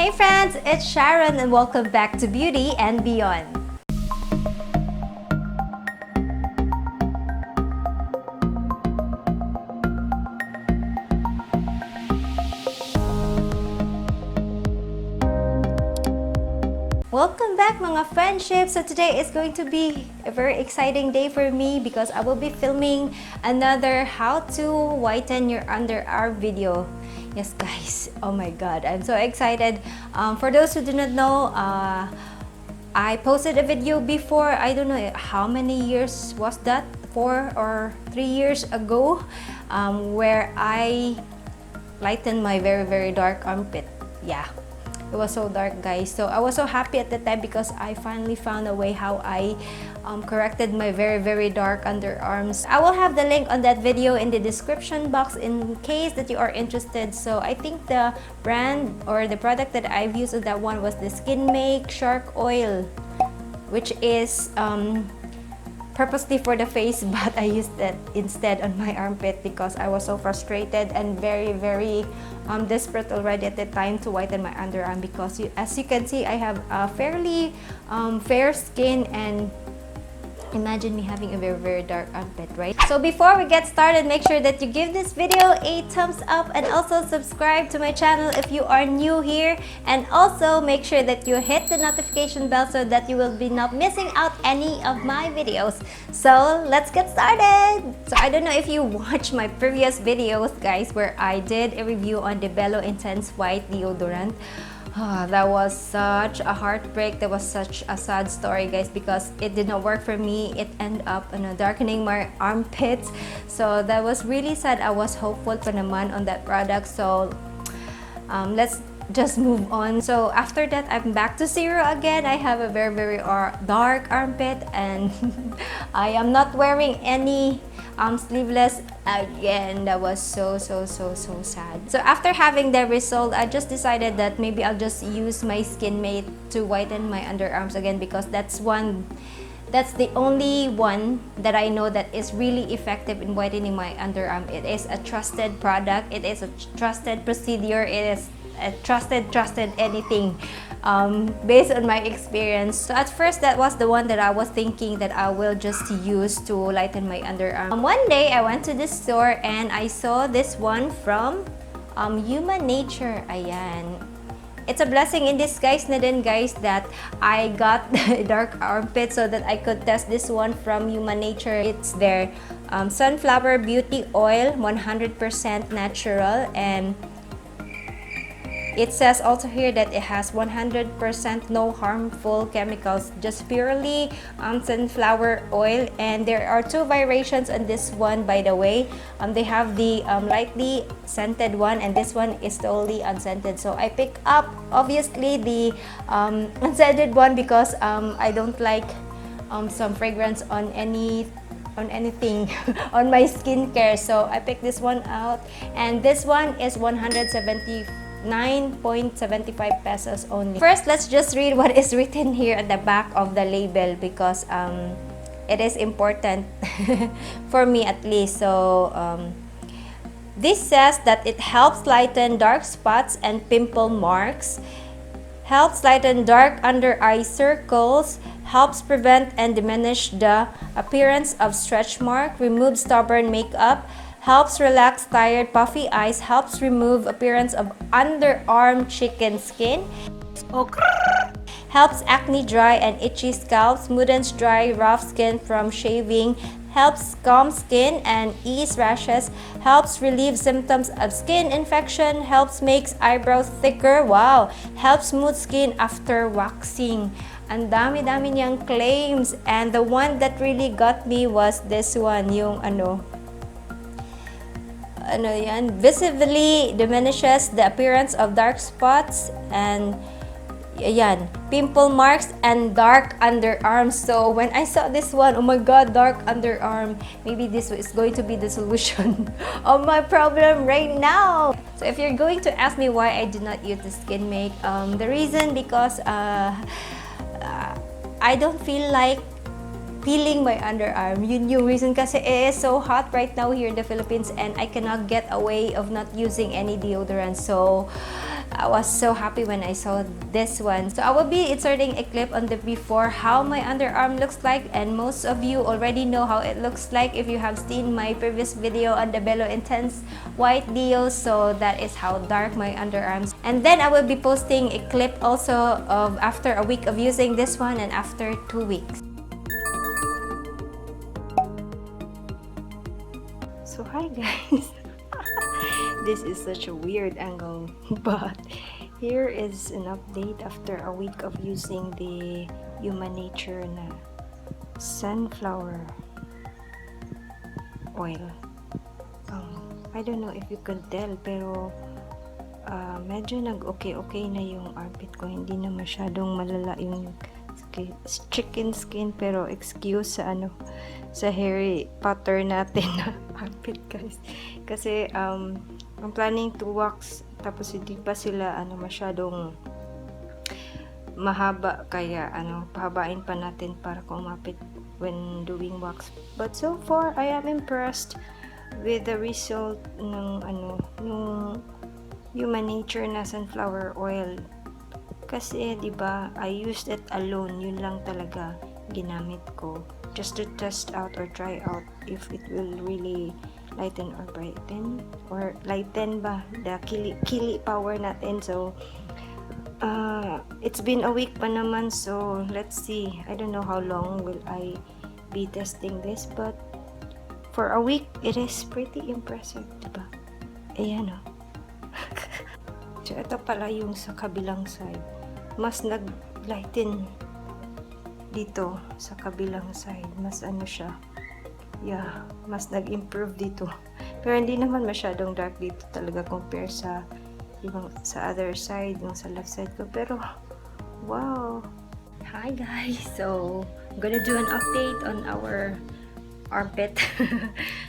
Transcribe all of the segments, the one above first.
Hey friends, it's Sharon and welcome back to Beauty and Beyond. Welcome back mga friendships. So today is going to be a very exciting day for me because I will be filming another how to whiten your underarm video. Yes guys, oh my god, I'm so excited. For those who do not know, I posted a video before, I don't know how many years was that, 4 or 3 years ago, where I lightened my very dark armpit. Yeah. It was so dark guys, so I was so happy at the time because I finally found a way how I corrected my very dark underarms. I will have the link on that video in the description box in case that you are interested. So I think the brand or the product that I've used on that one was the Skin Make Shark Oil, which is purposely for the face, but I used that instead on my armpit because I was so frustrated and very desperate already at the time to whiten my underarm because as you can see, I have a fairly fair skin, and imagine me having a very dark armpit, right? So before we get started, make sure that you give this video a thumbs up and also subscribe to my channel if you are new here, and also make sure that you hit the notification bell so that you will be not missing out any of my videos. So let's get started. So I don't know if you watched my previous videos guys where I did a review on the Bello Intense White deodorant. That was such a heartbreak. That was such a sad story guys because it did not work for me. It ended up darkening my armpits, so that was really sad. I was hopeful pa naman on that product, so let's just move on. So after that, I'm back to zero again. I have a very dark armpit, and I am not wearing any sleeveless again. That was so sad. So after having the result, I just decided that maybe I'll just use my Skin Mate to whiten my underarms again because that's the only one that I know that is really effective in whitening my underarm. It is a trusted product. It is a trusted procedure. It is a trusted anything based on my experience. So at first, that was the one that I was thinking that I will just use to lighten my underarm. One day I went to the store and I saw this one from Human Nature. Ayan. It's a blessing in disguise na din guys that I got the dark armpit so that I could test this one from Human Nature. It's their Sunflower Beauty Oil, 100% natural, and it says also here that it has 100% no harmful chemicals, just purely sunflower oil. And there are 2 variations on this one, by the way. They have the lightly scented one, and this one is totally unscented. So I pick up obviously the unscented one because I don't like some fragrance on anything on my skincare. So I picked this one out, and this one is 9.75 pesos only. First, let's just read what is written here at the back of the label because it is important for me at least. So this says that it helps lighten dark spots and pimple marks, helps lighten dark under eye circles, helps prevent and diminish the appearance of stretch mark, removes stubborn makeup, helps relax tired puffy eyes, helps remove appearance of underarm chicken skin, helps acne dry and itchy scalp, smoothens dry rough skin from shaving, helps calm skin and ease rashes, helps relieve symptoms of skin infection, helps makes eyebrows thicker, wow, helps smooth skin after waxing. Ang dami niyang claims, and the one that really got me was this one, yung visibly diminishes the appearance of dark spots and pimple marks and dark underarms. So when I saw this one, oh my god, dark underarm, maybe this is going to be the solution of my problem right now. So if you're going to ask me why I did not use the Skin Make, the reason because I don't feel like peeling my underarm. Yun yung reason kasi it is so hot right now here in the Philippines and I cannot get away of not using any deodorant. So I was so happy when I saw this one. So I will be inserting a clip on the before how my underarm looks like, and most of you already know how it looks like if you have seen my previous video on the Bello Intense White deal. So that is how dark my underarms. And then I will be posting a clip also of after a week of using this one and after 2 weeks. So hi guys. This is such a weird angle, but here is an update after a week of using the Human Nature na sunflower oil. I don't know if you can tell, pero medyo nag-okay na yung armpit ko. Hindi na masyadong malala yung chicken skin, pero excuse sa sa hairy pattern natin na armpit guys. Kasi I'm planning to wax, tapos hindi pa sila masyadong mahaba, kaya pahabain pa natin para kumapit when doing wax. But so far I am impressed with the result ng yung Human Nature na sunflower oil. Kasi 'di ba, I used it alone, yun lang talaga ginamit ko just to test out or try out if it will really lighten or brighten, or lighten ba the kili power natin. So it's been a week pa naman, so let's see. I don't know how long will I be testing this, but for a week it is pretty impressive, diba? Ayan o. So ito pala yung sa kabilang side, mas nag-lighten dito sa kabilang side, mas siya, yeah, mas nag-improve dito. Pero hindi naman masyadong dark dito talaga compare sa ibang, sa other side, yung sa left side ko. Pero wow. Hi guys, so I'm gonna do an update on our armpit.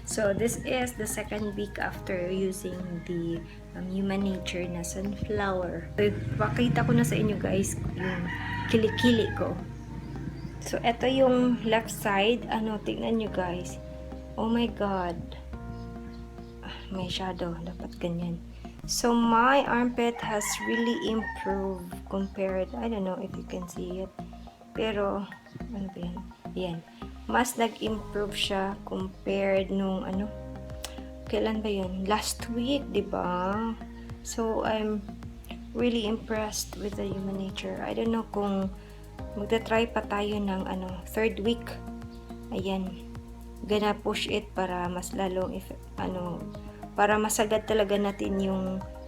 So this is the second week after using the Human Nature na sunflower. So, pakita ko na sa inyo guys yung kilikili ko. So, ito yung left side. Tingnan nyo guys. Oh my God. May shadow. Dapat ganyan. So, my armpit has really improved compared, I don't know if you can see it. Pero, ano ba yan? Yan. Mas nag-improve siya compared nung kailan ba yun? Last week, diba? So, I'm really impressed with the Human Nature. I don't know kung magta-try pa tayo ng third week. Ayan, gonna push it para mas lalong para masagad talaga natin yung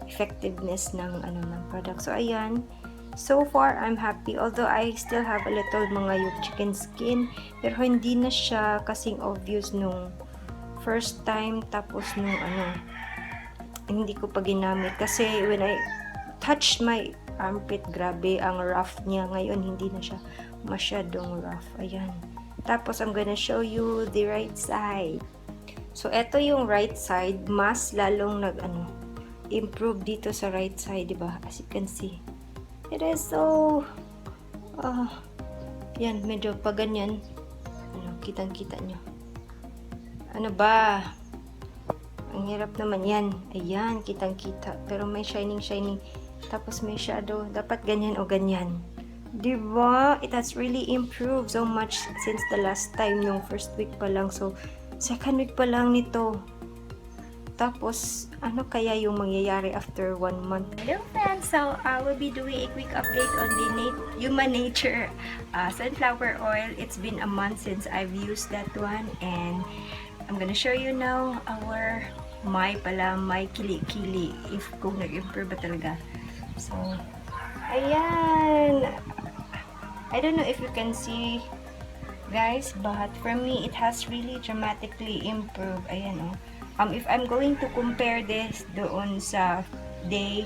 effectiveness ng ng product. So ayan, so far I'm happy, although I still have a little mga yung chicken skin, pero hindi na siya kasing obvious nung first time, tapos nung hindi ko pa ginamit kasi when I touched my armpit, grabe ang rough niya. Ngayon hindi na siya masyadong rough. Ayan. Tapos I'm gonna show you the right side. So eto yung right side, mas lalong improve dito sa right side, diba? As you can see, it is so yan, medyo pa ganyan, kitang-kita nyo. Ano ba? Ang hirap naman yan. Ayan, kitang-kita, pero may shining. Tapos may shadow. Dapat ganyan o ganyan. Diba? It has really improved so much since the last time, nung first week pa lang. So, second week pa lang nito. Tapos, ano kaya yung mangyayari after 1 month? Hello friends! So, I will be doing a quick update on the Human Nature sunflower oil. It's been a month since I've used that one. And I'm gonna show you now my kili-kili. If kung nag-improve ba talaga. So, ayan. I don't know if you can see, guys, but for me, it has really dramatically improved. Ayan, if I'm going to compare this doon sa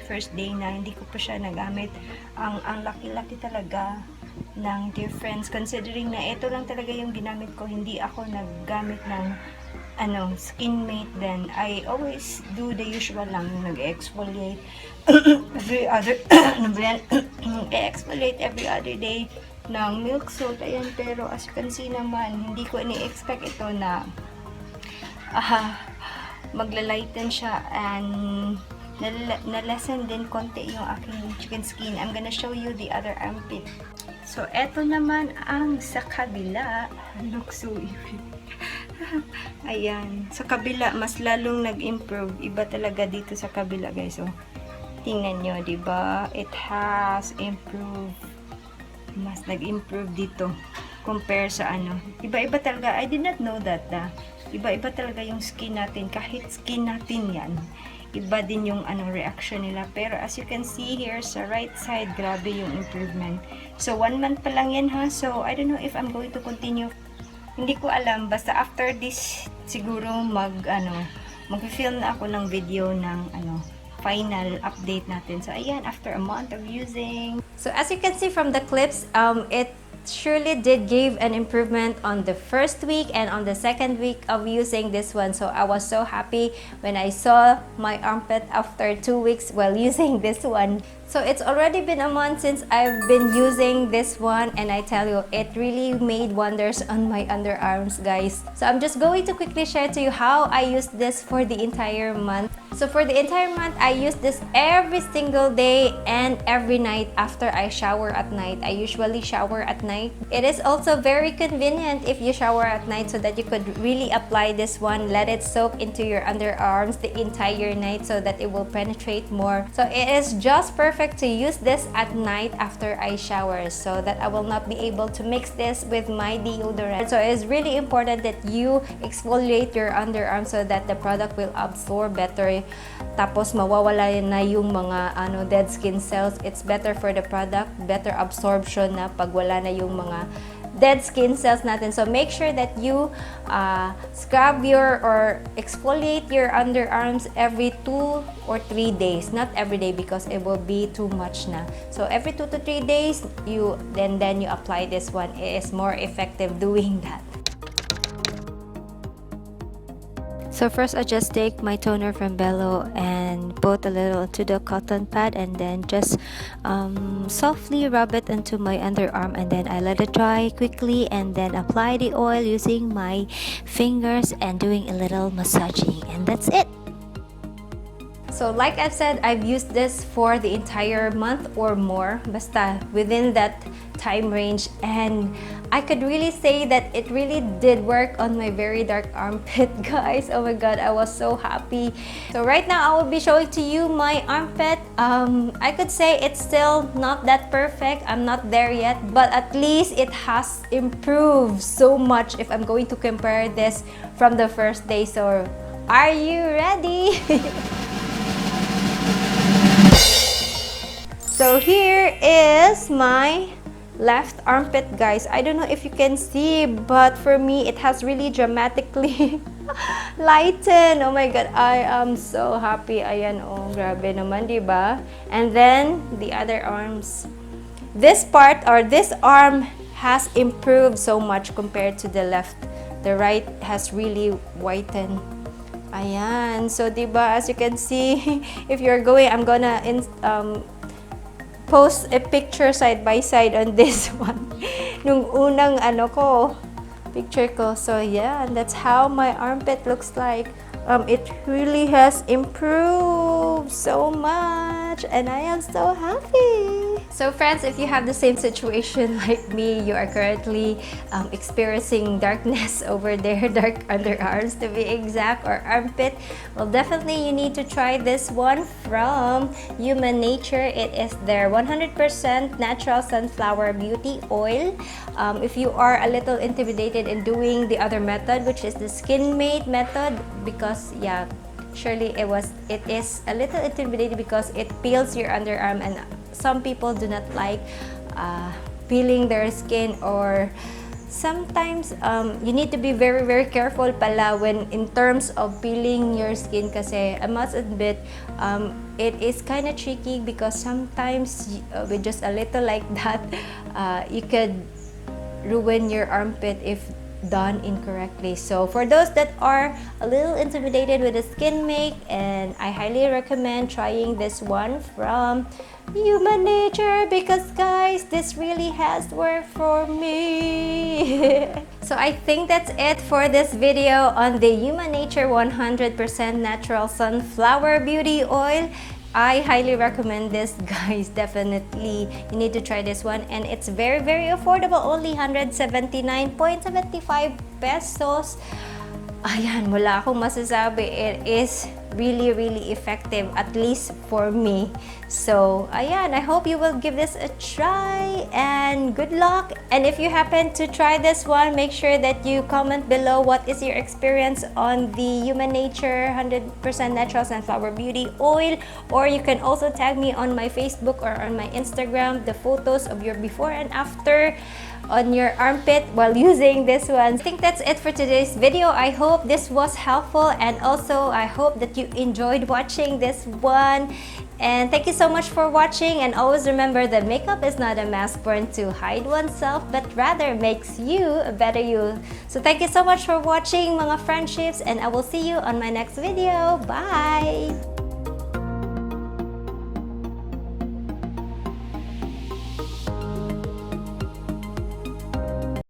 first day na hindi ko pa siya nagamit, ang laki-laki talaga ng difference, considering na ito lang talaga yung ginamit ko. Hindi ako naggamit ng skin mate. Then I always do the usual lang, nag-exfoliate every other exfoliate every other day ng milk salt. Ayan, pero as you can see naman, hindi ko ini-expect ito na maglalighten siya and nalasan din konti yung aking chicken skin. I'm gonna show you the other armpit. So, eto naman ang sa kabila. Look so eerie. Ayan. Sa kabila, mas lalong nag-improve. Iba talaga dito sa kabila, guys. So, tingnan nyo, diba? It has improved. Mas nag-improve dito. Compare sa ano. Iba-iba talaga. I did not know that. Iba-iba talaga yung skin natin. Kahit skin natin yan. Iba din yung reaction nila. Pero as you can see here sa right side, grabe yung improvement. So, 1 month pa lang yan ha. So, I don't know if I'm going to continue. Hindi ko alam. Basta after this, siguro mag-film na ako ng video ng final update natin. So, ayan, after a month of using. So, as you can see from the clips, it surely did give an improvement on the first week and on the second week of using this one. So I was so happy when I saw my armpit after 2 weeks while using this one. So it's already been a month since I've been using this one, and I tell you, it really made wonders on my underarms, guys. So I'm just going to quickly share to you how I used this for the entire month. So for the entire month, I used this every single day and every night after I shower at night. I usually shower at night. It is also very convenient if you shower at night so that you could really apply this one, let it soak into your underarms the entire night so that it will penetrate more. So it is just perfect to use this at night after I shower so that I will not be able to mix this with my deodorant. So it is really important that you exfoliate your underarm so that the product will absorb better. Tapos mawawala na yung mga dead skin cells. It's better for the product, better absorption na pag wala na yung mga dead skin cells natin. So make sure that you scrub or exfoliate your underarms every 2 or 3 days. Not every day because it will be too much na. So every 2 to 3 days, then you apply this one. It is more effective doing that. So first, I just take my toner from Bello and put a little into the cotton pad, and then just softly rub it into my underarm, and then I let it dry quickly, and then apply the oil using my fingers and doing a little massaging, and that's it. So like I've said, I've used this for the entire month or more, basta within that time range, and I could really say that it really did work on my very dark armpit, guys. Oh my god, I was so happy. So right now I will be showing to you my armpit. I could say it's still not that perfect. I'm not there yet, but at least it has improved so much if I'm going to compare this from the first day. So are you ready? So here is my left armpit, guys. I don't know if you can see, but for me it has really dramatically lightened. Oh my god, I am so happy. Ayan, oh, grabe naman, diba? And then the other arms. This part or this arm has improved so much compared to the left. The right has really whitened. Ayan, so diba, as you can see, if you're going, I'm gonna post a picture side by side on this one. Nung unang picture ko. So yeah, that's how my armpit looks like. It really has improved so much, and I am so happy. So friends, if you have the same situation like me, you are currently experiencing darkness over there, dark underarms to be exact, or armpit, well, definitely you need to try this one from Human Nature. It is their 100% natural sunflower beauty oil. If you are a little intimidated in doing the other method, which is the skin made method, because yeah, surely it is a little intimidating because it peels your underarm, and some people do not like peeling their skin, or sometimes you need to be very very careful pala when in terms of peeling your skin, kasi I must admit it is kind of tricky because sometimes with just a little like that you could ruin your armpit if done incorrectly. So for those that are a little intimidated with the skin make, and I highly recommend trying this one from Human Nature, because guys, this really has worked for me. So I think that's it for this video on the Human Nature 100% natural sunflower beauty oil. I highly recommend this, guys. Definitely you need to try this one, and it's very affordable, only 179.75 pesos. Ayan, wala akong masasabi. It is really effective, at least for me. So ayan, I hope you will give this a try, and good luck. And if you happen to try this one, make sure that you comment below what is your experience on the Human Nature 100% natural sunflower beauty oil, or you can also tag me on my Facebook or on my Instagram the photos of your before and after on your armpit while using this one. I think that's it for today's video. I hope this was helpful, and also I hope that you enjoyed watching this one. And thank you so much for watching, and always remember that makeup is not a mask worn to hide oneself, but rather makes you a better you. So thank you so much for watching, mga friendships, and I will see you on my next video. Bye!